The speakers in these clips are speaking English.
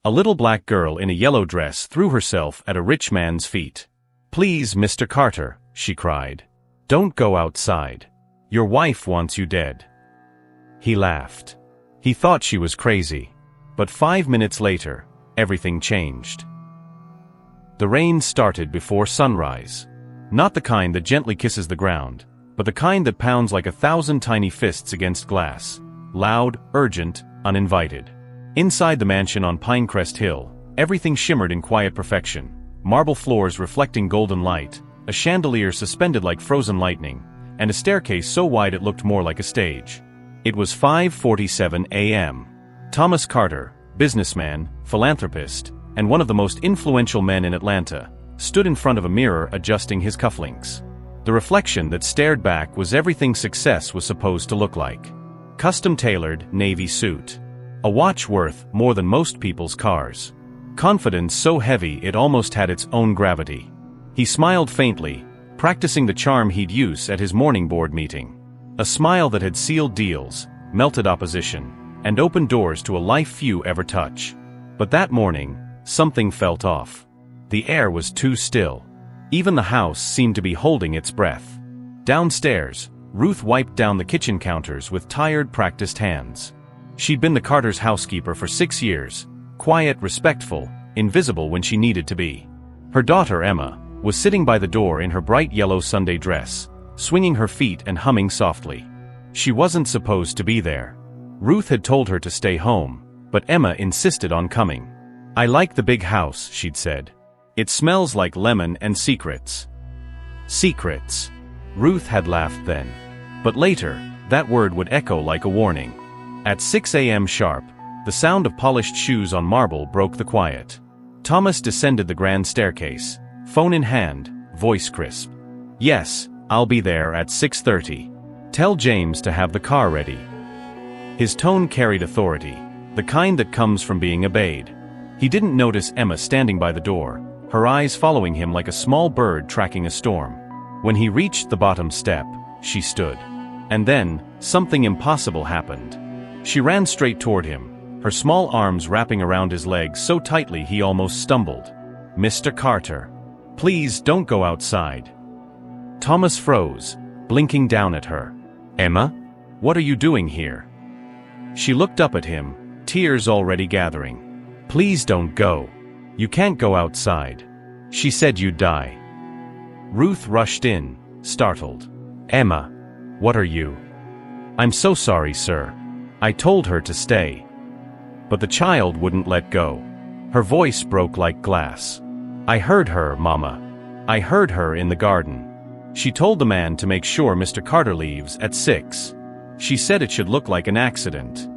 A little black girl in a yellow dress threw herself at a rich man's feet. "Please, Mr. Carter," she cried. "Don't go outside. Your wife wants you dead." He laughed. He thought she was crazy. But 5 minutes later, everything changed. The rain started before sunrise. Not the kind that gently kisses the ground, but the kind that pounds like 1,000 tiny fists against glass. Loud, urgent, uninvited. Inside the mansion on Pinecrest Hill, everything shimmered in quiet perfection. Marble floors reflecting golden light, a chandelier suspended like frozen lightning, and a staircase so wide it looked more like a stage. It was 5:47 a.m. Thomas Carter, businessman, philanthropist, and one of the most influential men in Atlanta, stood in front of a mirror adjusting his cufflinks. The reflection that stared back was everything success was supposed to look like. Custom-tailored, navy suit. A watch worth more than most people's cars. Confidence so heavy it almost had its own gravity. He smiled faintly, practicing the charm he'd use at his morning board meeting. A smile that had sealed deals, melted opposition, and opened doors to a life few ever touch. But that morning, something felt off. The air was too still. Even the house seemed to be holding its breath. Downstairs, Ruth wiped down the kitchen counters with tired, practiced hands. She'd been the Carters' housekeeper for 6 years, quiet, respectful, invisible when she needed to be. Her daughter, Emma, was sitting by the door in her bright yellow Sunday dress, swinging her feet and humming softly. She wasn't supposed to be there. Ruth had told her to stay home, but Emma insisted on coming. "I like the big house," she'd said. "It smells like lemon and secrets." Secrets. Ruth had laughed then. But later, that word would echo like a warning. At 6 a.m. sharp, the sound of polished shoes on marble broke the quiet. Thomas descended the grand staircase, phone in hand, voice crisp. "Yes, I'll be there at 6:30. Tell James to have the car ready." His tone carried authority, the kind that comes from being obeyed. He didn't notice Emma standing by the door, her eyes following him like a small bird tracking a storm. When he reached the bottom step, she stood. And then, something impossible happened. She ran straight toward him, her small arms wrapping around his legs so tightly he almost stumbled. "Mr. Carter, please don't go outside." Thomas froze, blinking down at her. "Emma? What are you doing here?" She looked up at him, tears already gathering. "Please don't go. You can't go outside. She said you'd die." Ruth rushed in, startled. "Emma, what are you?" "I'm so sorry, sir. I told her to stay." But the child wouldn't let go. Her voice broke like glass. "I heard her, Mama. I heard her in the garden. She told the man to make sure Mr. Carter leaves at 6. She said it should look like an accident."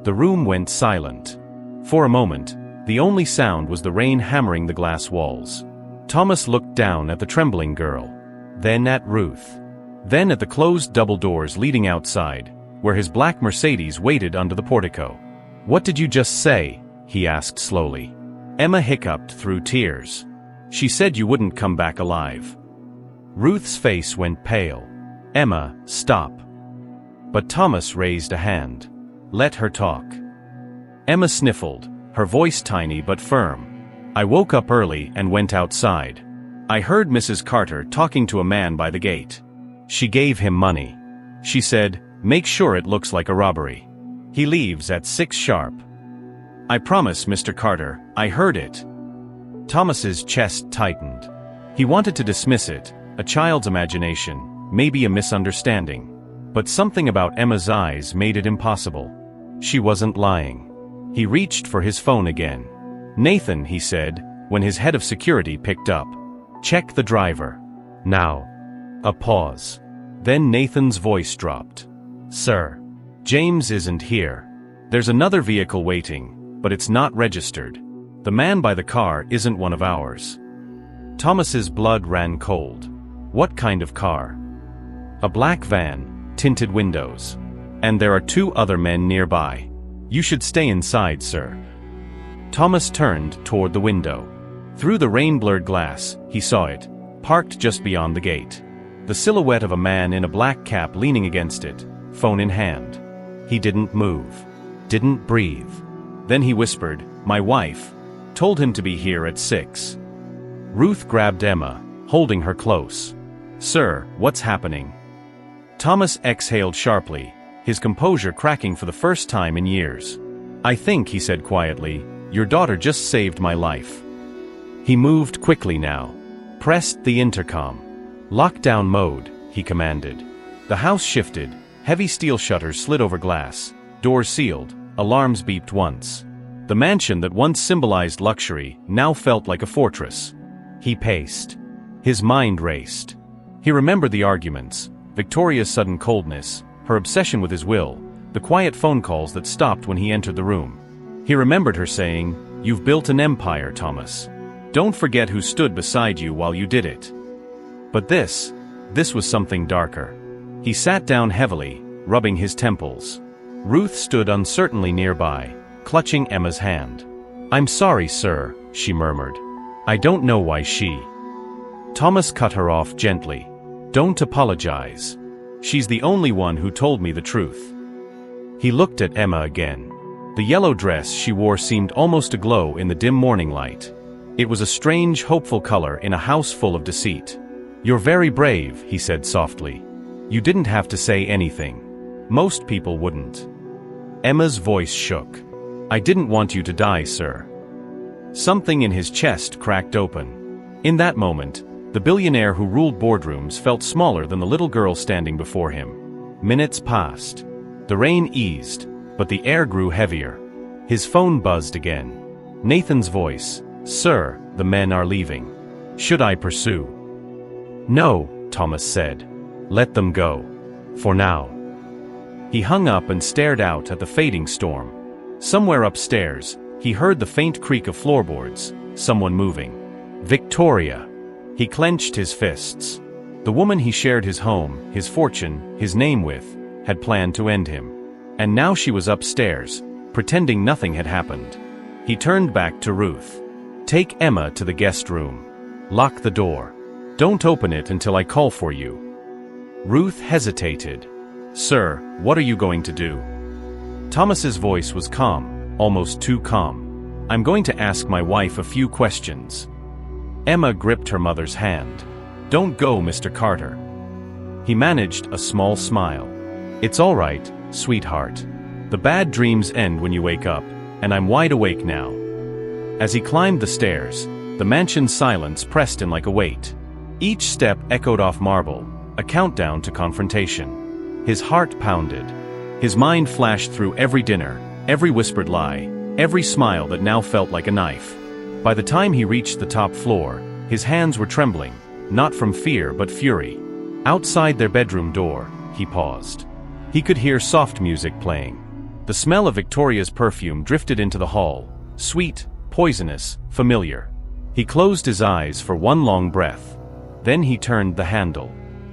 The room went silent. For a moment, the only sound was the rain hammering the glass walls. Thomas looked down at the trembling girl, then at Ruth, then at the closed double doors leading outside, where his black Mercedes waited under the portico. "What did you just say?" he asked slowly. Emma hiccuped through tears. "She said you wouldn't come back alive." Ruth's face went pale. "Emma, stop." But Thomas raised a hand. "Let her talk." Emma sniffled, her voice tiny but firm. "I woke up early and went outside. I heard Mrs. Carter talking to a man by the gate. She gave him money. She said, 'Make sure it looks like a robbery. He leaves at 6 sharp.' I promise, Mr. Carter, I heard it." Thomas's chest tightened. He wanted to dismiss it, a child's imagination, maybe a misunderstanding. But something about Emma's eyes made it impossible. She wasn't lying. He reached for his phone again. "Nathan," he said, when his head of security picked up. "Check the driver. Now." A pause. Then Nathan's voice dropped. "Sir, James isn't here. There's another vehicle waiting, but it's not registered. The man by the car isn't one of ours." Thomas's blood ran cold. "What kind of car?" "A black van, tinted windows. And there are 2 other men nearby. You should stay inside, sir." Thomas turned toward the window. Through the rain-blurred glass, he saw it, parked just beyond the gate. The silhouette of a man in a black cap leaning against it, phone in hand. He didn't move. Didn't breathe. Then he whispered, My wife told him to be here at 6. Ruth grabbed Emma, holding her close. Sir, what's happening? Thomas exhaled sharply, his composure cracking for the first time in years. I think, he said quietly, your daughter just saved my life. He moved quickly now, pressed the intercom. Lockdown mode, he commanded. The house shifted, heavy steel shutters slid over glass, doors sealed, alarms beeped once. The mansion that once symbolized luxury now felt like a fortress. He paced. His mind raced. He remembered the arguments, Victoria's sudden coldness, her obsession with his will, the quiet phone calls that stopped when he entered the room. He remembered her saying, "You've built an empire, Thomas. Don't forget who stood beside you while you did it." But this was something darker. He sat down heavily, rubbing his temples. Ruth stood uncertainly nearby, clutching Emma's hand. "I'm sorry, sir," she murmured. "I don't know why she—" Thomas cut her off gently. "Don't apologize. She's the only one who told me the truth." He looked at Emma again. The yellow dress she wore seemed almost aglow in the dim morning light. It was a strange, hopeful color in a house full of deceit. "You're very brave," he said softly. "You didn't have to say anything. Most people wouldn't." Emma's voice shook. "I didn't want you to die, sir." Something in his chest cracked open. In that moment, the billionaire who ruled boardrooms felt smaller than the little girl standing before him. Minutes passed. The rain eased, but the air grew heavier. His phone buzzed again. Nathan's voice. "Sir, the men are leaving. Should I pursue?" "No," Thomas said. "Let them go. For now." He hung up and stared out at the fading storm. Somewhere upstairs, he heard the faint creak of floorboards, someone moving. Victoria. He clenched his fists. The woman he shared his home, his fortune, his name with, had planned to end him. And now she was upstairs, pretending nothing had happened. He turned back to Ruth. "Take Emma to the guest room. Lock the door. Don't open it until I call for you." Ruth hesitated. "Sir, what are you going to do?" Thomas's voice was calm, almost too calm. "I'm going to ask my wife a few questions." Emma gripped her mother's hand. "Don't go, Mr. Carter." He managed a small smile. "It's all right, sweetheart. The bad dreams end when you wake up, and I'm wide awake now." As he climbed the stairs, the mansion's silence pressed in like a weight. Each step echoed off marble, a countdown to confrontation. His heart pounded. His mind flashed through every dinner, every whispered lie, every smile that now felt like a knife. By the time he reached the top floor, his hands were trembling, not from fear but fury. Outside their bedroom door, he paused. He could hear soft music playing. The smell of Victoria's perfume drifted into the hall, sweet, poisonous, familiar. He closed his eyes for one long breath. Then he turned the handle.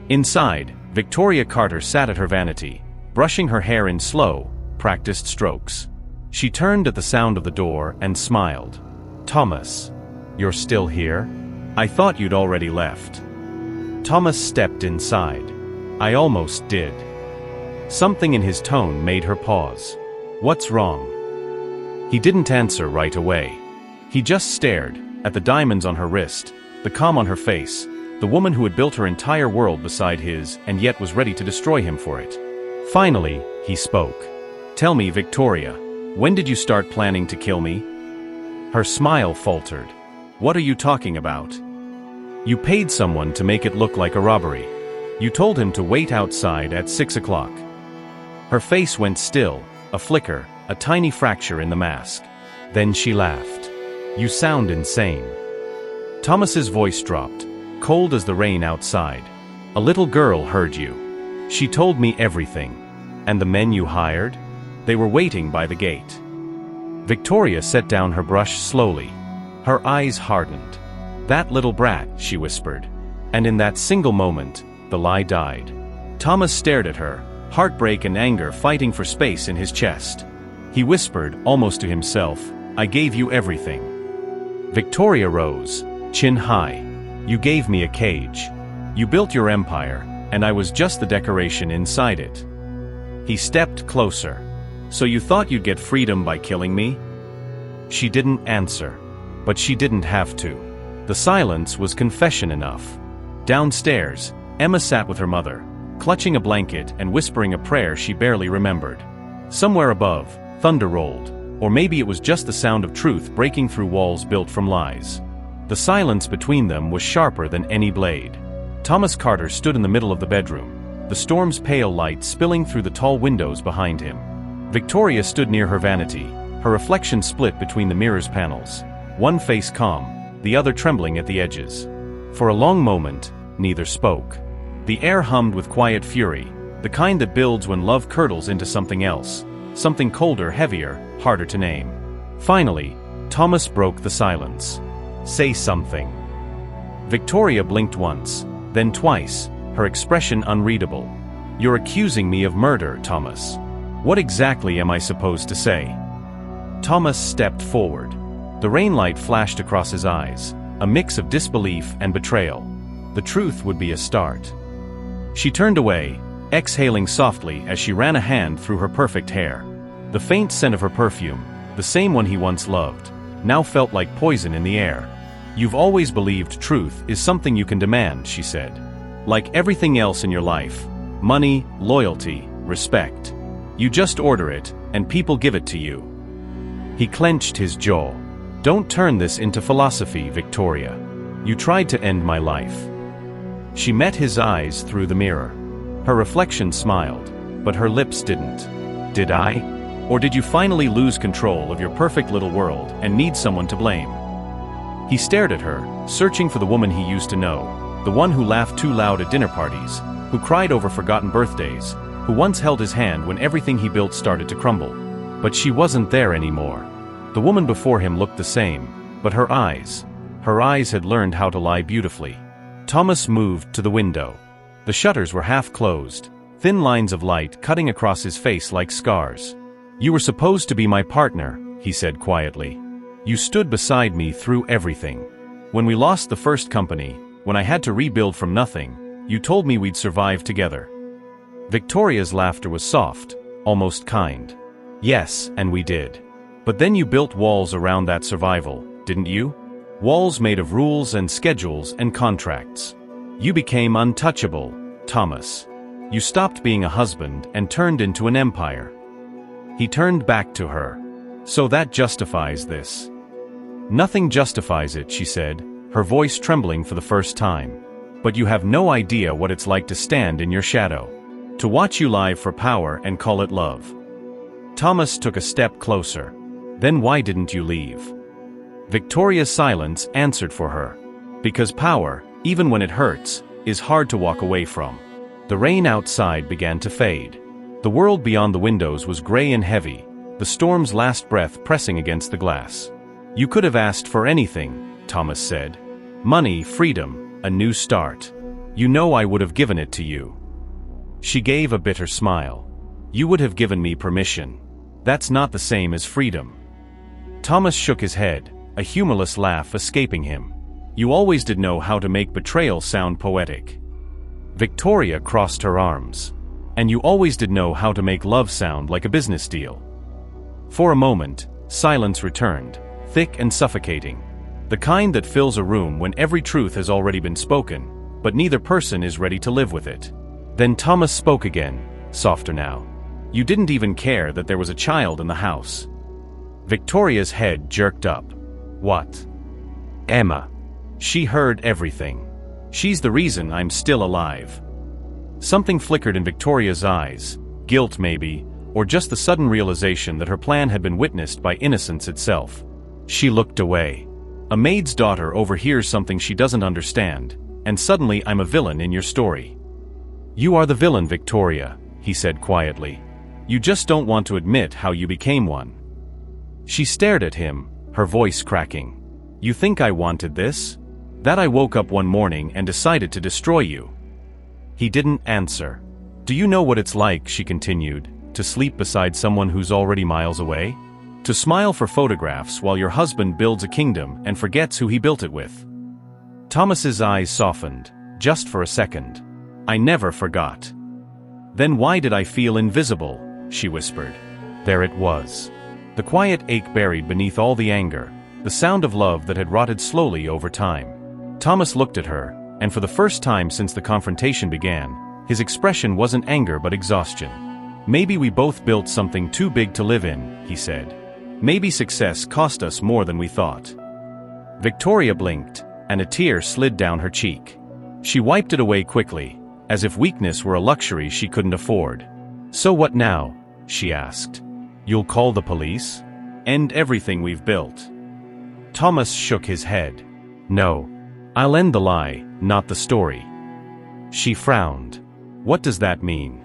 Inside, Victoria Carter sat at her vanity, brushing her hair in slow, practiced strokes. She turned at the sound of the door and smiled. "Thomas, you're still here? I thought you'd already left." Thomas stepped inside. "I almost did." Something in his tone made her pause. "What's wrong?" He didn't answer right away. He just stared, at the diamonds on her wrist, the calm on her face, the woman who had built her entire world beside his and yet was ready to destroy him for it. Finally, he spoke. "Tell me, Victoria, when did you start planning to kill me?" Her smile faltered. "What are you talking about?" "You paid someone to make it look like a robbery. You told him to wait outside at 6 o'clock. Her face went still, a flicker, a tiny fracture in the mask. Then she laughed. "You sound insane." Thomas's voice dropped, cold as the rain outside. "A little girl heard you. She told me everything. And the men you hired? They were waiting by the gate." Victoria set down her brush slowly. Her eyes hardened. "That little brat," she whispered. And in that single moment, the lie died. Thomas stared at her, heartbreak and anger fighting for space in his chest. He whispered, almost to himself, "I gave you everything." Victoria rose, chin high. "You gave me a cage. You built your empire, and I was just the decoration inside it." He stepped closer. "So you thought you'd get freedom by killing me?" She didn't answer. But she didn't have to. The silence was confession enough. Downstairs, Emma sat with her mother, clutching a blanket and whispering a prayer she barely remembered. Somewhere above, thunder rolled, or maybe it was just the sound of truth breaking through walls built from lies. The silence between them was sharper than any blade. Thomas Carter stood in the middle of the bedroom, the storm's pale light spilling through the tall windows behind him. Victoria stood near her vanity, her reflection split between the mirror's panels, one face calm, the other trembling at the edges. For a long moment, neither spoke. The air hummed with quiet fury, the kind that builds when love curdles into something else, something colder, heavier, harder to name. Finally, Thomas broke the silence. "Say something." Victoria blinked once, then twice, her expression unreadable. "You're accusing me of murder, Thomas. What exactly am I supposed to say?" Thomas stepped forward. The rainlight flashed across his eyes, a mix of disbelief and betrayal. The truth would be a start. She turned away, exhaling softly as she ran a hand through her perfect hair. The faint scent of her perfume, the same one he once loved, now felt like poison in the air. "You've always believed truth is something you can demand," she said. "Like everything else in your life, money, loyalty, respect. You just order it, and people give it to you." He clenched his jaw. "Don't turn this into philosophy, Victoria. You tried to end my life." She met his eyes through the mirror. Her reflection smiled, but her lips didn't. "Did I? Or did you finally lose control of your perfect little world and need someone to blame?" He stared at her, searching for the woman he used to know, the one who laughed too loud at dinner parties, who cried over forgotten birthdays, who once held his hand when everything he built started to crumble. But she wasn't there anymore. The woman before him looked the same, but her eyes had learned how to lie beautifully. Thomas moved to the window. The shutters were half closed, thin lines of light cutting across his face like scars. "You were supposed to be my partner," he said quietly. "You stood beside me through everything. When we lost the first company, when I had to rebuild from nothing, you told me we'd survive together." Victoria's laughter was soft, almost kind. "Yes, and we did. But then you built walls around that survival, didn't you? Walls made of rules and schedules and contracts. You became untouchable, Thomas. You stopped being a husband and turned into an empire." He turned back to her. "So that justifies this?" "Nothing justifies it," she said, her voice trembling for the first time. "But you have no idea what it's like to stand in your shadow. To watch you lie for power and call it love." Thomas took a step closer. "Then why didn't you leave?" Victoria's silence answered for her. "Because power, even when it hurts, is hard to walk away from." The rain outside began to fade. The world beyond the windows was gray and heavy, the storm's last breath pressing against the glass. "You could have asked for anything," Thomas said. "Money, freedom, a new start. You know I would have given it to you." She gave a bitter smile. "You would have given me permission. That's not the same as freedom." Thomas shook his head, a humorless laugh escaping him. "You always did know how to make betrayal sound poetic." Victoria crossed her arms. "And you always did know how to make love sound like a business deal." For a moment, silence returned, thick and suffocating. The kind that fills a room when every truth has already been spoken, but neither person is ready to live with it. Then Thomas spoke again, softer now. "You didn't even care that there was a child in the house." Victoria's head jerked up. "What?" "Emma. She heard everything. She's the reason I'm still alive." Something flickered in Victoria's eyes, guilt maybe, or just the sudden realization that her plan had been witnessed by innocence itself. She looked away. "A maid's daughter overhears something she doesn't understand, and suddenly I'm a villain in your story." "You are the villain, Victoria," he said quietly. "You just don't want to admit how you became one." She stared at him, her voice cracking. "You think I wanted this? That I woke up one morning and decided to destroy you?" He didn't answer. "Do you know what it's like," she continued, "to sleep beside someone who's already miles away? To smile for photographs while your husband builds a kingdom and forgets who he built it with?" Thomas's eyes softened, just for a second. "I never forgot." "Then why did I feel invisible?" she whispered. There it was. The quiet ache buried beneath all the anger, the sound of love that had rotted slowly over time. Thomas looked at her, and for the first time since the confrontation began, his expression wasn't anger but exhaustion. "Maybe we both built something too big to live in," he said. "Maybe success cost us more than we thought." Victoria blinked, and a tear slid down her cheek. She wiped it away quickly, as if weakness were a luxury she couldn't afford. "So what now?" she asked. "You'll call the police? End everything we've built?" Thomas shook his head. "No. I'll end the lie, not the story." She frowned. "What does that mean?"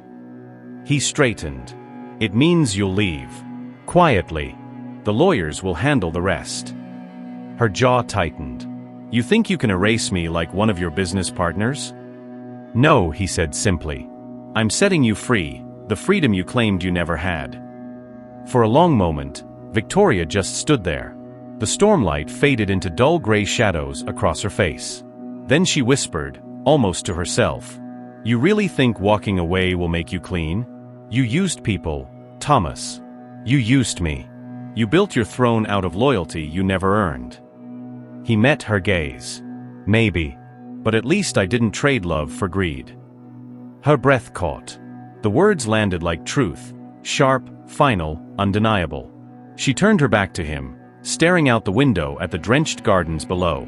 He straightened. "It means you'll leave. Quietly. The lawyers will handle the rest." Her jaw tightened. "You think you can erase me like one of your business partners?" "No," he said simply. "I'm setting you free, the freedom you claimed you never had." For a long moment, Victoria just stood there. The stormlight faded into dull gray shadows across her face. Then she whispered, almost to herself, "You really think walking away will make you clean? You used people, Thomas. You used me. You built your throne out of loyalty you never earned." He met her gaze. "Maybe. But at least I didn't trade love for greed." Her breath caught. The words landed like truth, sharp, final, undeniable. She turned her back to him, staring out the window at the drenched gardens below.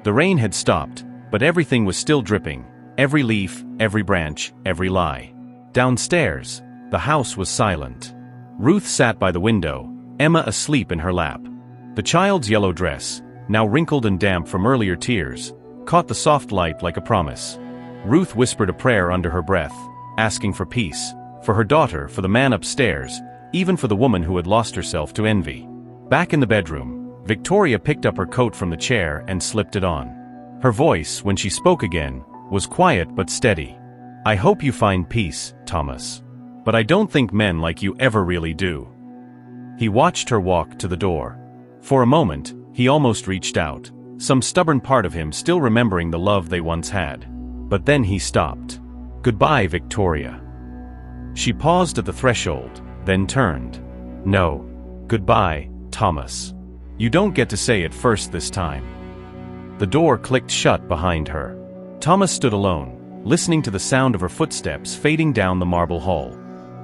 The rain had stopped, but everything was still dripping. Every leaf, every branch, every lie. Downstairs, the house was silent. Ruth sat by the window, Emma asleep in her lap. The child's yellow dress, now wrinkled and damp from earlier tears, caught the soft light like a promise. Ruth whispered a prayer under her breath, asking for peace, for her daughter, for the man upstairs, even for the woman who had lost herself to envy. Back in the bedroom, Victoria picked up her coat from the chair and slipped it on. Her voice, when she spoke again, was quiet but steady. "I hope you find peace, Thomas. But I don't think men like you ever really do." He watched her walk to the door. For a moment, he almost reached out, some stubborn part of him still remembering the love they once had. But then he stopped. "Goodbye, Victoria." She paused at the threshold, then turned. "No. Goodbye, Thomas. You don't get to say it first this time." The door clicked shut behind her. Thomas stood alone, listening to the sound of her footsteps fading down the marble hall.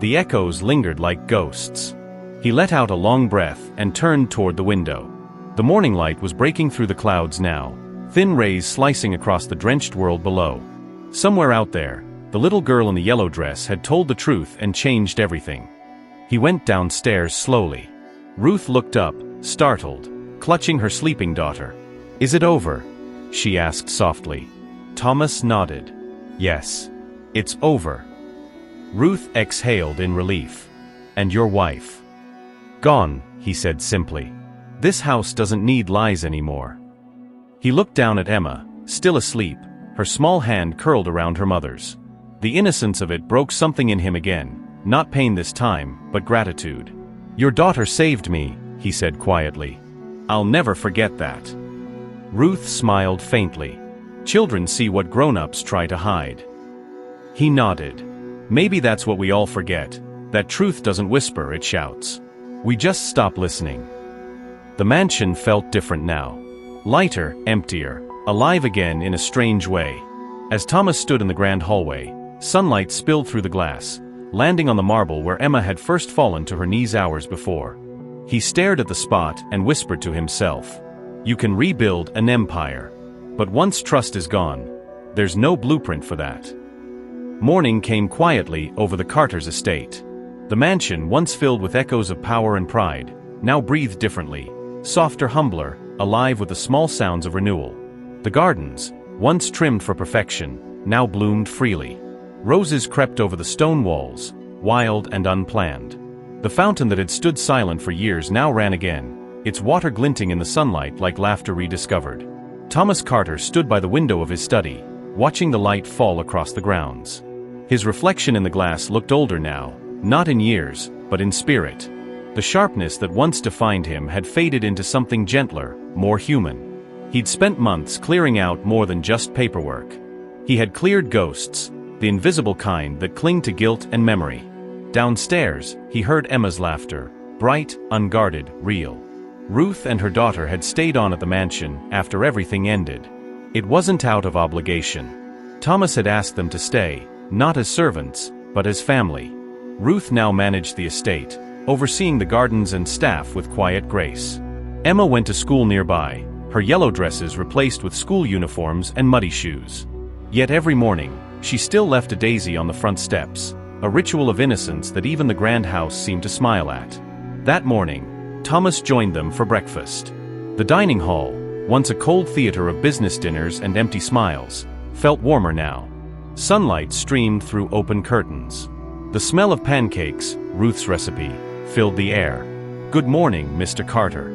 The echoes lingered like ghosts. He let out a long breath and turned toward the window. The morning light was breaking through the clouds now, thin rays slicing across the drenched world below. Somewhere out there, the little girl in the yellow dress had told the truth and changed everything. He went downstairs slowly. Ruth looked up, startled, clutching her sleeping daughter. "Is it over?" she asked softly. Thomas nodded. "Yes. It's over." Ruth exhaled in relief. "And your wife?" "Gone," he said simply. "This house doesn't need lies anymore." He looked down at Emma, still asleep, her small hand curled around her mother's. The innocence of it broke something in him again, not pain this time, but gratitude. "Your daughter saved me," he said quietly. "I'll never forget that." Ruth smiled faintly. Children see what grown-ups try to hide. He nodded. "Maybe that's what we all forget, that truth doesn't whisper, it shouts. We just stop listening." The mansion felt different now. Lighter, emptier, alive again in a strange way. As Thomas stood in the grand hallway, sunlight spilled through the glass, landing on the marble where Emma had first fallen to her knees hours before. He stared at the spot and whispered to himself, "You can rebuild an empire. But once trust is gone, there's no blueprint for that." Morning came quietly over the Carter's estate. The mansion, once filled with echoes of power and pride, now breathed differently, softer, humbler, alive with the small sounds of renewal. The gardens, once trimmed for perfection, now bloomed freely. Roses crept over the stone walls, wild and unplanned. The fountain that had stood silent for years now ran again, its water glinting in the sunlight like laughter rediscovered. Thomas Carter stood by the window of his study, watching the light fall across the grounds. His reflection in the glass looked older now, not in years, but in spirit. The sharpness that once defined him had faded into something gentler, more human. He'd spent months clearing out more than just paperwork. He had cleared ghosts, the invisible kind that cling to guilt and memory. Downstairs, he heard Emma's laughter, Bright, unguarded, real. Ruth and her daughter had stayed on at the mansion after everything ended. It wasn't out of obligation. Thomas had asked them to stay, not as servants, but as family. Ruth now managed the estate, overseeing the gardens and staff with quiet grace. Emma went to school nearby, her yellow dresses replaced with school uniforms and muddy shoes. Yet every morning, she still left a daisy on the front steps, a ritual of innocence that even the grand house seemed to smile at. That morning, Thomas joined them for breakfast. The dining hall, once a cold theater of business dinners and empty smiles, felt warmer now. Sunlight streamed through open curtains. The smell of pancakes, Ruth's recipe, filled the air. "Good morning, Mr. Carter."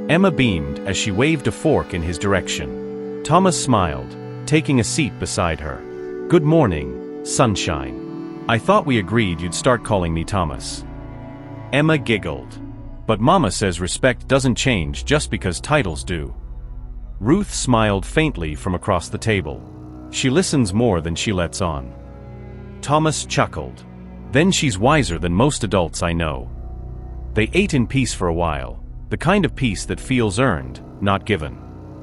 Emma beamed as she waved a fork in his direction. Thomas smiled, taking a seat beside her. "Good morning, sunshine. I thought we agreed you'd start calling me Thomas." Emma giggled. "But Mama says respect doesn't change just because titles do." Ruth smiled faintly from across the table. "She listens more than she lets on." Thomas chuckled. "Then she's wiser than most adults I know." They ate in peace for a while, the kind of peace that feels earned, not given.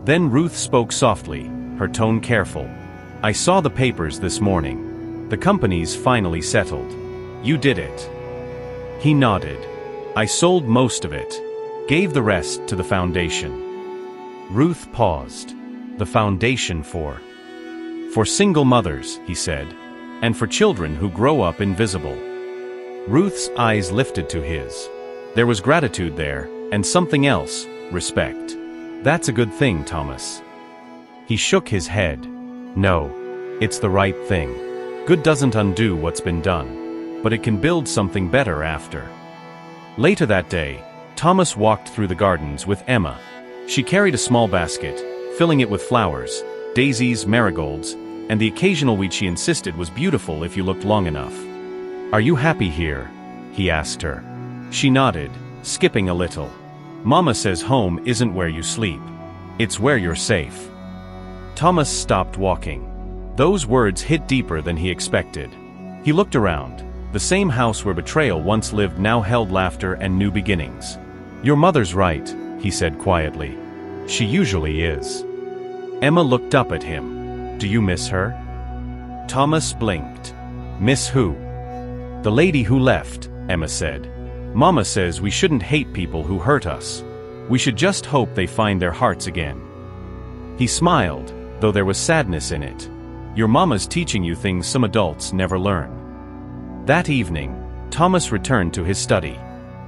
Then Ruth spoke softly, her tone careful. "I saw the papers this morning. The company's finally settled. You did it." He nodded. "I sold most of it. Gave the rest to the foundation." Ruth paused. "The foundation for single mothers," he said, "and for children who grow up invisible." Ruth's eyes lifted to his. There was gratitude there, and something else, respect. "That's a good thing, Thomas." He shook his head. "No, it's the right thing. Good doesn't undo what's been done, but it can build something better after." Later that day, Thomas walked through the gardens with Emma. She carried a small basket, filling it with flowers, daisies, marigolds, and the occasional weed she insisted was beautiful if you looked long enough. "Are you happy here?" he asked her. She nodded, skipping a little. "Mama says home isn't where you sleep. It's where you're safe." Thomas stopped walking. Those words hit deeper than he expected. He looked around. The same house where Betrayal once lived now held laughter and new beginnings. "Your mother's right," he said quietly. "She usually is." Emma looked up at him. "Do you miss her?" Thomas blinked. "Miss who?" "The lady who left," Emma said. "Mama says we shouldn't hate people who hurt us. We should just hope they find their hearts again." He smiled, though there was sadness in it. "Your mama's teaching you things some adults never learn." That evening, Thomas returned to his study.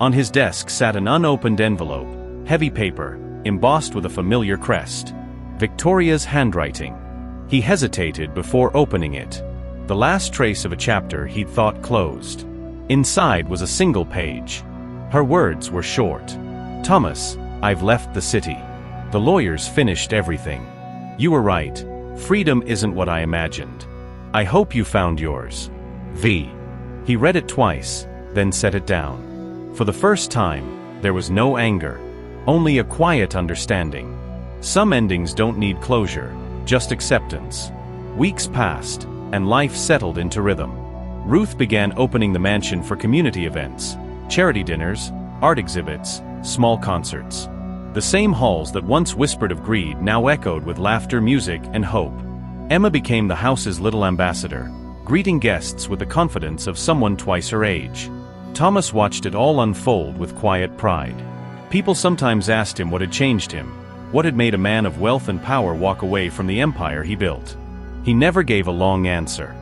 On his desk sat an unopened envelope, heavy paper, embossed with a familiar crest. Victoria's handwriting. He hesitated before opening it. The last trace of a chapter he'd thought closed. Inside was a single page. Her words were short. "Thomas, I've left the city. The lawyers finished everything. You were right. Freedom isn't what I imagined. I hope you found yours. V." He read it twice, then set it down. For the first time, there was no anger, only a quiet understanding. Some endings don't need closure, just acceptance. Weeks passed, and life settled into rhythm. Ruth began opening the mansion for community events, charity dinners, art exhibits, small concerts. The same halls that once whispered of greed now echoed with laughter, music, and hope. Emma became the house's little ambassador, greeting guests with the confidence of someone twice her age. Thomas watched it all unfold with quiet pride. People sometimes asked him what had changed him, what had made a man of wealth and power walk away from the empire he built. He never gave a long answer.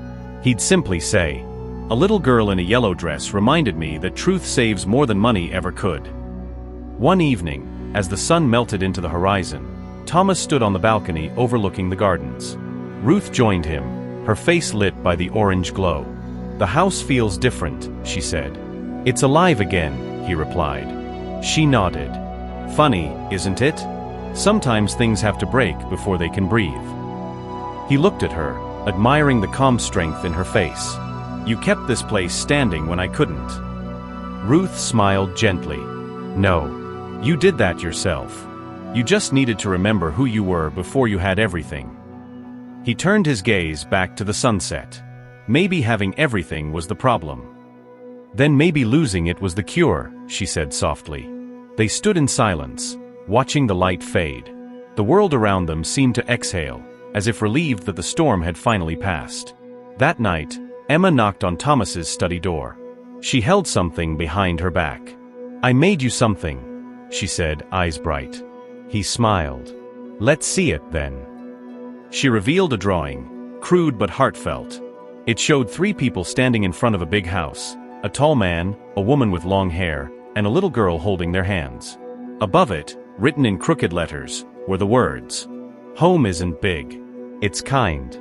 He'd simply say, "A little girl in a yellow dress reminded me that truth saves more than money ever could." One evening, as the sun melted into the horizon, Thomas stood on the balcony overlooking the gardens. Ruth joined him, her face lit by the orange glow. "The house feels different," she said. "It's alive again," he replied. She nodded. "Funny, isn't it? Sometimes things have to break before they can breathe." He looked at her, admiring the calm strength in her face. "You kept this place standing when I couldn't." Ruth smiled gently. "No, you did that yourself. You just needed to remember who you were before you had everything." He turned his gaze back to the sunset. Maybe having everything was the problem. Then maybe losing it was the cure, she said softly. They stood in silence, watching the light fade. The world around them seemed to exhale, as if relieved that the storm had finally passed. That night, Emma knocked on Thomas's study door. She held something behind her back. "I made you something," she said, eyes bright. He smiled. "Let's see it, then." She revealed a drawing, crude but heartfelt. It showed 3 people standing in front of a big house, a tall man, a woman with long hair, and a little girl holding their hands. Above it, written in crooked letters, were the words, "Home isn't big, it's kind."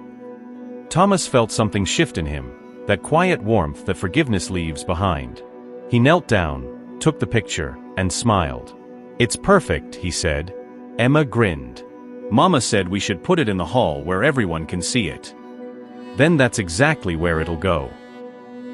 Thomas felt something shift in him, that quiet warmth that forgiveness leaves behind. He knelt down, took the picture, and smiled. "It's perfect," he said. Emma grinned. "Mama said we should put it in the hall where everyone can see it." "Then that's exactly where it'll go."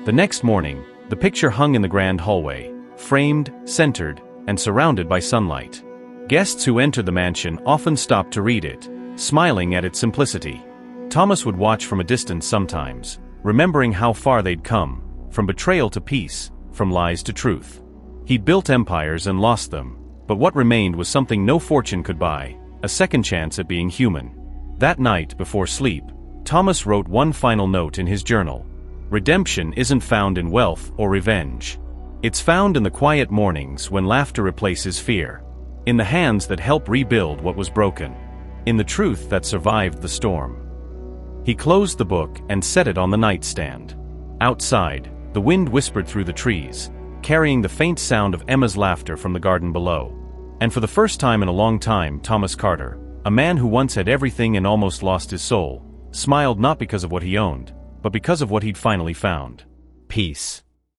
The next morning, the picture hung in the grand hallway, framed, centered, and surrounded by sunlight. Guests who entered the mansion often stopped to read it, smiling at its simplicity. Thomas would watch from a distance sometimes, remembering how far they'd come, from betrayal to peace, from lies to truth. He'd built empires and lost them, but what remained was something no fortune could buy, a second chance at being human. That night, before sleep, Thomas wrote one final note in his journal. Redemption isn't found in wealth or revenge. It's found in the quiet mornings when laughter replaces fear, in the hands that help rebuild what was broken, in the truth that survived the storm. He closed the book and set it on the nightstand. Outside, the wind whispered through the trees, carrying the faint sound of Emma's laughter from the garden below. And for the first time in a long time, Thomas Carter, a man who once had everything and almost lost his soul, smiled not because of what he owned, but because of what he'd finally found: peace.